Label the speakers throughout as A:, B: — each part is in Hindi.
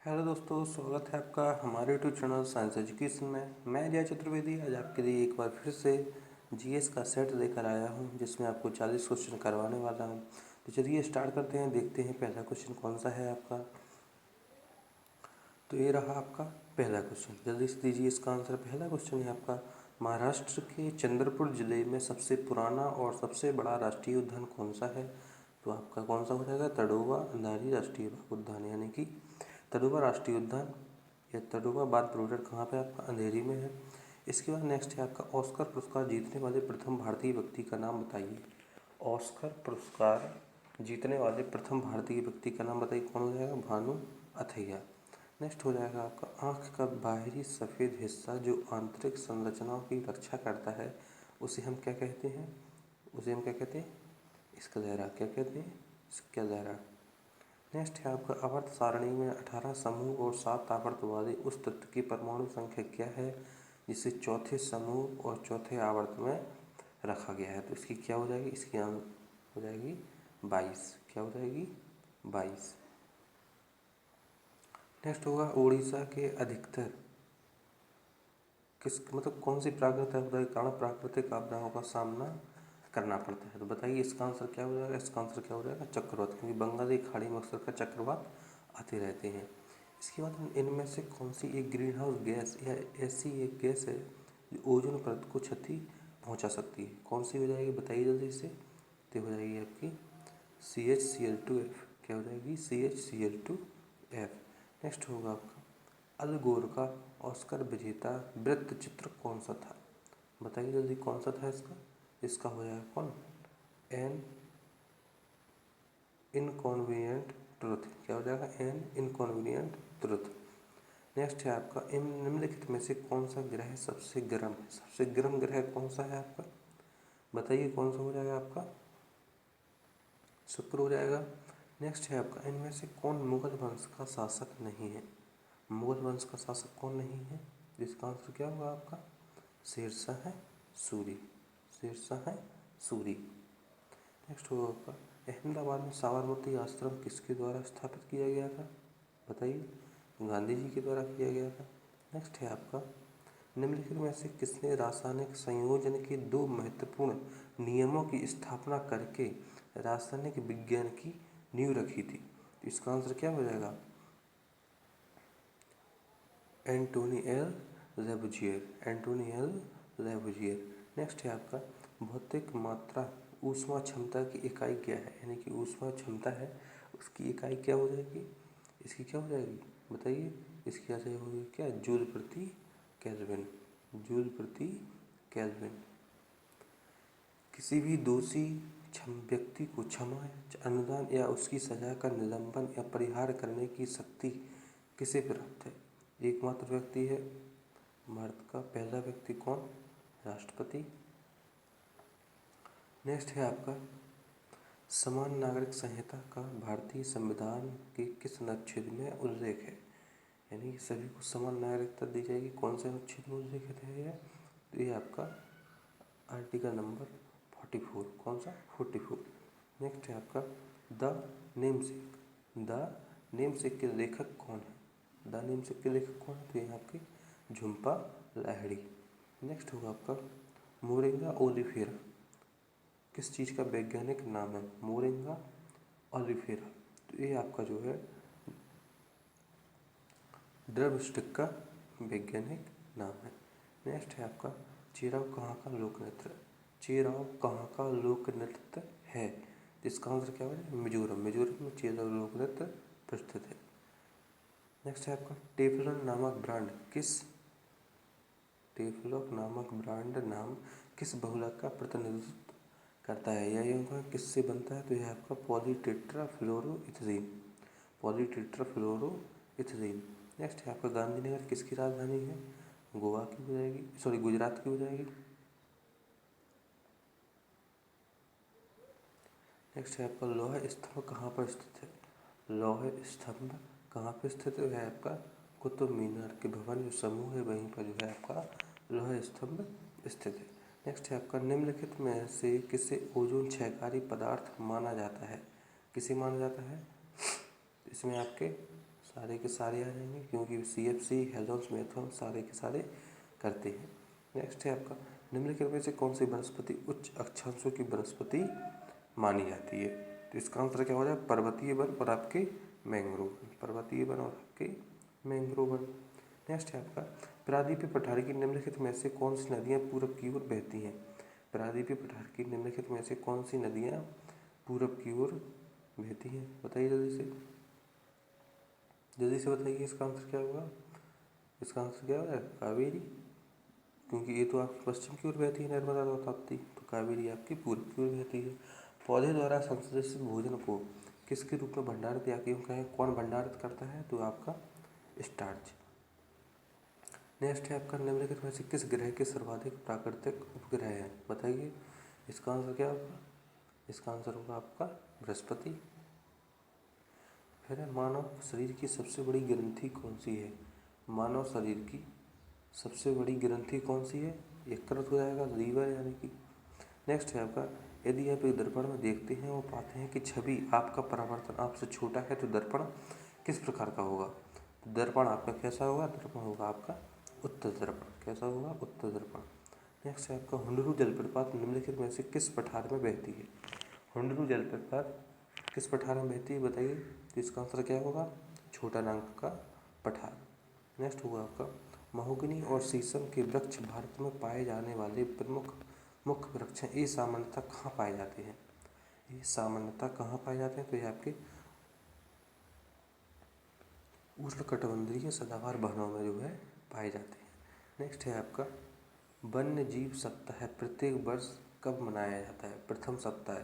A: हेलो दोस्तों, स्वागत है आपका हमारे यूट्यूब चैनल साइंस एजुकेशन में। मैं जय चतुर्वेदी आज आपके लिए एक बार फिर से जीएस का सेट लेकर आया हूं, जिसमें आपको 40 क्वेश्चन करवाने वाला हूं। तो चलिए स्टार्ट करते हैं, देखते हैं पहला क्वेश्चन कौन सा है आपका। तो ये रहा आपका पहला क्वेश्चन, जल्दी से दीजिए इसका आंसर। पहला क्वेश्चन है आपका, महाराष्ट्र के चंद्रपुर जिले में सबसे पुराना और सबसे बड़ा राष्ट्रीय उद्यान कौन सा है। तो आपका कौन सा हो जाएगा, तडोबा अंधारी राष्ट्रीय उद्यान, यानी कि तडोबा राष्ट्रीय उद्यान या तडोबा बाघ प्रोजेक्ट कहाँ पे आपका, अंधेरी में है। इसके बाद नेक्स्ट है आपका, ऑस्कर पुरस्कार जीतने वाले प्रथम भारतीय व्यक्ति का नाम बताइए। ऑस्कर पुरस्कार जीतने वाले प्रथम भारतीय व्यक्ति का नाम बताइए, कौन हो जाएगा, भानु अथैया। नेक्स्ट हो जाएगा आपका, आँख का बाहरी सफ़ेद हिस्सा जो आंतरिक संरचनाओं की रक्षा करता है उसे हम क्या कहते हैं, उसे हम क्या कहते हैं, इसका दायरा क्या कहते हैं, इसका दायरा। नेक्स्ट है आपका, आवर्त सारणी में 18 समूह और 7 आवर्त वाले उस तत्व की परमाणु संख्या क्या है जिसे चौथे समूह और चौथे आवर्त में रखा गया है। तो इसकी क्या हो जाएगी, इसकी हो जाएगी 22। क्या हो जाएगी, 22। नेक्स्ट होगा, उड़ीसा के अधिकतर मतलब कौन सी प्राकृतिक आपदा के कारण प्राकृतिक आपदाओं का सामना करना पड़ता है। तो बताइए इसका आंसर क्या हो जाएगा, इसका आंसर क्या हो जाएगा, चक्रवात, क्योंकि बंगाल की खाड़ी में अक्सर का चक्रवात आते रहते हैं। इसके बाद इनमें से कौन सी एक ग्रीन हाउस गैस या ऐसी एक गैस है जो ओजोन परत को क्षति पहुंचा सकती है, कौन सी हो जाएगी, बताइए जल्दी से। तो हो जाएगी आपकी CHCl2F। क्या हो जाएगी, CHCl2F। नेक्स्ट होगा आपका, अल गोर का ऑस्कर विजेता वृत्त चित्र कौन सा था, बताइए जल्दी कौन सा था इसका। इसका हो जाएगा कौन, एन इनकॉन्वीनियंट ट्रुथ। क्या हो जाएगा, एन इनकॉन्वीनियंट ट्रुथ। नेक्स्ट है आपका, इन निम्नलिखित में से कौन सा ग्रह सबसे गर्म है, सबसे गर्म ग्रह कौन सा है आपका, बताइए कौन सा हो जाएगा आपका, शुक्र हो जाएगा। नेक्स्ट है आपका, इनमें से कौन मुगल वंश का शासक नहीं है, मुगल वंश का शासक कौन नहीं है, जिसका आंसर क्या होगा आपका, शेरशाह सूरी, शेरशाह सूरी। नेक्स्ट होगा आपका, अहमदाबाद में साबरमती आश्रम किसके द्वारा स्थापित किया गया था, बताइए, गांधी जी के द्वारा किया गया था। नेक्स्ट है आपका, निम्नलिखित में से किसने रासायनिक संयोजन के 2 महत्वपूर्ण नियमों की स्थापना करके रासायनिक विज्ञान की नींव रखी थी। तो इसका आंसर क्या हो जाएगा, Antoine L Lavoisier, Antoine L Lavoisier. Next है आपका, भौतिक मात्रा ऊष्मा क्षमता की इकाई क्या है, यानी कि ऊष्मा क्षमता है उसकी इकाई क्या हो जाएगी, इसकी क्या हो जाएगी, बताइए, इसकी आंसर होगी क्या, जूल प्रति केल्विन, जूल प्रति केल्विन। किसी भी दोषी व्यक्ति को क्षमा, अनुदान या उसकी सजा का निलंबन या परिहार करने की शक्ति किसे प्राप्त है, एकमात्र व्यक्ति है भारत का पहला व्यक्ति कौन, राष्ट्रपति। नेक्स्ट है आपका, समान नागरिक संहिता का भारतीय संविधान के किस अनुच्छेद में उल्लेख है, यानी सभी को समान नागरिकता दी जाएगी, कौन से अनुच्छेद में उल्लेखित है यह, तो ये आपका आर्टिकल नंबर 44, कौन सा, 44। नेक्स्ट है आपका, द नेमसेक, द नेमसेक के लेखक कौन है, द नेमसेक के लेखक कौन है, तो ये आपके झुम्पा लाहिड़ी। नेक्स्ट होगा आपका, मोरिंगा ओलिफेरा किस चीज़ का वैज्ञानिक नाम है, मोरिंगा ओलिफेरा, तो ये आपका जो है ड्रम स्टिक का वैज्ञानिक नाम है। नेक्स्ट है आपका, चेराव कहाँ का लोक नृत्य, चेराव कहाँ का लोक नृत्य है, इसका आंसर क्या है, मिजोरम, मिजोरम में चेराव लोक नृत्य प्रस्तुत है। नेक्स्ट है आपका, टेफ्लॉन नामक ब्रांड किस, टेफ्लॉन नामक ब्रांड नाम किस बहुलक का प्रतिनिधित्व करता है, यह किससे बनता है, तो यह आपका पॉलीटेट्राफ्लोरोइथीन, पॉलीटेट्राफ्लोरोइथीन। नेक्स्ट है आपका, गांधीनगर किसकी राजधानी है, गोवा की हो जाएगी, सॉरी गुजरात की हो जाएगी। नेक्स्ट है आपका, लौह स्तंभ कहाँ पर स्थित है, लौह स्तंभ कहाँ पर स्थित है आपका, कुतुब मीनार के भवन जो समूह है वहीं पर जो है आपका लौह स्तंभ स्थित है। नेक्स्ट है आपका, निम्नलिखित में से किसे ओजोन क्षयकारी पदार्थ माना जाता है, किसे माना जाता है, इसमें आपके सारे के सारे आ जाएंगे क्योंकि CFC, हेल्महोल्ट्ज़ मेथड सारे के सारे करते हैं। नेक्स्ट है आपका, निम्नलिखित में से कौन सी वनस्पति उच्च अक्षांशों की वनस्पति मानी जाती है? तो इसका आंसर क्या हो जाए? पर्वतीय वन और आपके मैंग्रोव, पर्वतीय वन और आपके मैंग्रोव वन। नेक्स्ट है आपका, प्रायद्वीपीय पठार की निम्नलिखित में से कौन सी नदियाँ पूरब की ओर बहती हैं? प्रायद्वीपीय पठार की निम्नलिखित में से कौन सी नदियाँ पूरब की ओर बहती हैं? बताइए जल्दी से, जल्दी से बताइए। इसका आंसर क्या होगा? इसका आंसर क्या होगा? कावेरी, क्योंकि ये तो आपकी पश्चिम की ओर बहती है नर्मदा और ताप्ती, तो कावेरी आपकी पूर्व की ओर बहती है। पौधे द्वारा संश्लेषित भोजन को किसके रूप में भंडारित या क्यों कहें कौन भंडारित करता है? तो आपका स्टार्च। नेक्स्ट है आपका, निम्नलिखित में से किस ग्रह के सर्वाधिक प्राकृतिक उपग्रह हैं? बताइए। इसका आंसर क्या होगा? इसका आंसर होगा आपका बृहस्पति। फिर है, मानव शरीर की सबसे बड़ी ग्रंथि कौन सी है? मानव शरीर की सबसे बड़ी ग्रंथि कौन सी है? यकृत हो जाएगा, लीवर यानी कि। नेक्स्ट है आपका, यदि आप एक दर्पण में देखते हैं और पाते हैं कि छवि आपका परावर्तन आपसे छोटा है तो दर्पण किस प्रकार का होगा? दर्पण आपका कैसा होगा? दर्पण होगा आपका उत्तर दर्पण। कैसा होगा? उत्तर दर्पण। नेक्स्ट है आपका, हुंडरू जलप्रपात निम्नलिखित में से किस पठार में बहती है? हुंडरू जलप्रपात किस पठार में बहती है? बताइए। तो इसका आंसर क्या होगा? छोटा नागपुर का पठार। नेक्स्ट होगा आपका, महोगनी और शीशम के वृक्ष भारत में पाए जाने वाले प्रमुख मुख्य वृक्ष हैं। ये सामान्यतः कहाँ पाए जाते हैं? ये सामान्यतः कहाँ पाए जाते हैं? तो ये आपके उष्णकटिबंधीय सदाबहार वनों में जो है पाए जाते हैं। नेक्स्ट है आपका, वन्य जीव सप्ताह प्रत्येक वर्ष कब मनाया जाता है? प्रथम सप्ताह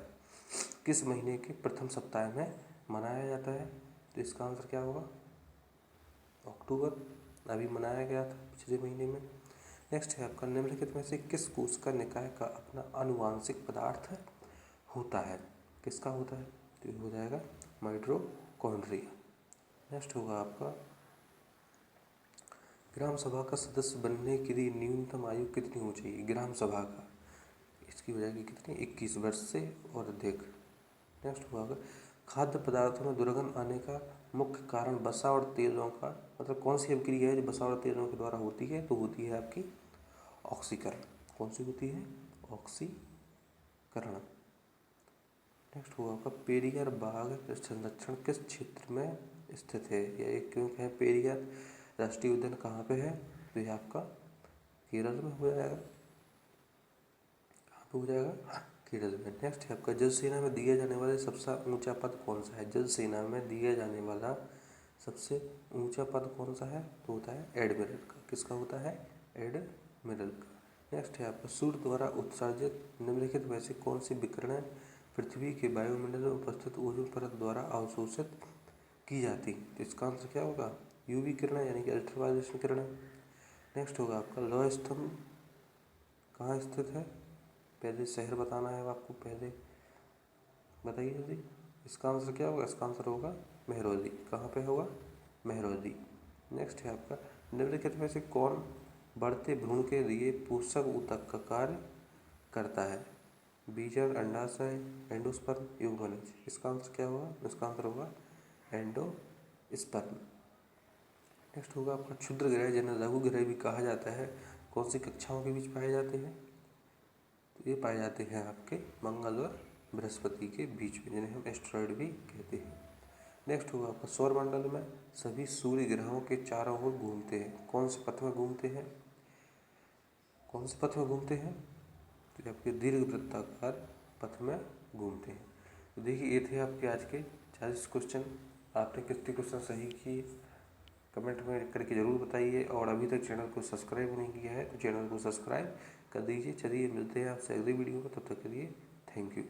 A: किस महीने के प्रथम सप्ताह में मनाया जाता है? तो इसका आंसर क्या होगा? अक्टूबर, अभी मनाया गया था पिछले महीने में। नेक्स्ट है आपका, निम्नलिखित में से किस कोशिका निकाय का अपना आनुवांशिक पदार्थ होता है? किसका होता है? तो ये हो जाएगा माइटोकॉन्ड्रिया। नेक्स्ट होगा आपका, ग्राम सभा का सदस्य बनने के लिए न्यूनतम आयु कितनी होनी चाहिए? ग्राम सभा का, इसकी हो जाएगी कितनी? 21 वर्ष से और अधिक। नेक्स्ट होगा, खाद्य पदार्थों में दुर्गंध आने का मुख्य कारण वसा और तेलों का, मतलब कौन सी अभिक्रिया है जो वसा और तेलों के द्वारा होती है? तो होती है आपकी ऑक्सीकरण। कौन सी होती है? ऑक्सीकरण। नेक्स्ट होगा आपका, पेरियार बाघ संरक्षण किस क्षेत्र में स्थित है? या एक क्यों कहें पेरियार राष्ट्रीय उद्यान कहाँ पे है? तो ये आपका केरल में हो जाएगा। कहाँ पे हो जाएगा? केरल में। नेक्स्ट है आपका, जल सेना में दिया जाने वाला सबसे ऊंचा पद कौन सा है? जल सेना में दिया जाने वाला सबसे ऊंचा पद कौन सा है? तो होता है एडमिरल का। किसका होता है? एडमिरल का। नेक्स्ट है आपका, सूर्य द्वारा उत्सर्जित निम्नलिखित में से कौन सी विकिरण पृथ्वी के वायुमंडल में उपस्थित ओजोन परत द्वारा अवशोषित की जाती है? तो इसका आंसर क्या होगा? यूवी किरण यानी कि अल्ट्रावायलेट किरण। नेक्स्ट होगा आपका, लौह स्तंभ कहाँ स्थित है? पहले शहर बताना है आपको, पहले बताइए जल्दी। इसका आंसर क्या होगा? इसका आंसर होगा मेहरौली। कहाँ पे होगा? मेहरौली। नेक्स्ट है आपका, निम्नलिखित में से कौन बढ़ते भ्रूण के लिए पोषक ऊतक का कार्य करता है? बीजक, अंडाशय, एंडोस्पर्म, युग्मनज। इसका आंसर क्या होगा? इसका आंसर होगा एंडोस्पर्म। नेक्स्ट होगा आपका, क्षुद्र ग्रह जिन्हें लघु ग्रह भी कहा जाता है कौन सी कक्षाओं के बीच पाए जाते हैं? तो ये पाए जाते हैं आपके मंगल और बृहस्पति के बीच में, जिन्हें हम एस्ट्रॉयड भी कहते हैं। नेक्स्ट होगा आपका, सौरमंडल में सभी सूर्य ग्रहों के चारों ओर घूमते हैं। कौन से पथ में घूमते हैं? कौन से पथ में घूमते हैं? तो आपके दीर्घ वृत्ताकार पथ में घूमते हैं। तो देखिए, ये थे आपके आज के 40 क्वेश्चन। आपने कितने क्वेश्चन सही किए कमेंट में करके ज़रूर बताइए, और अभी तक चैनल को सब्सक्राइब नहीं किया है तो चैनल को सब्सक्राइब कर दीजिए। चलिए मिलते हैं आपसे अगली वीडियो में, तब तक के लिए थैंक यू।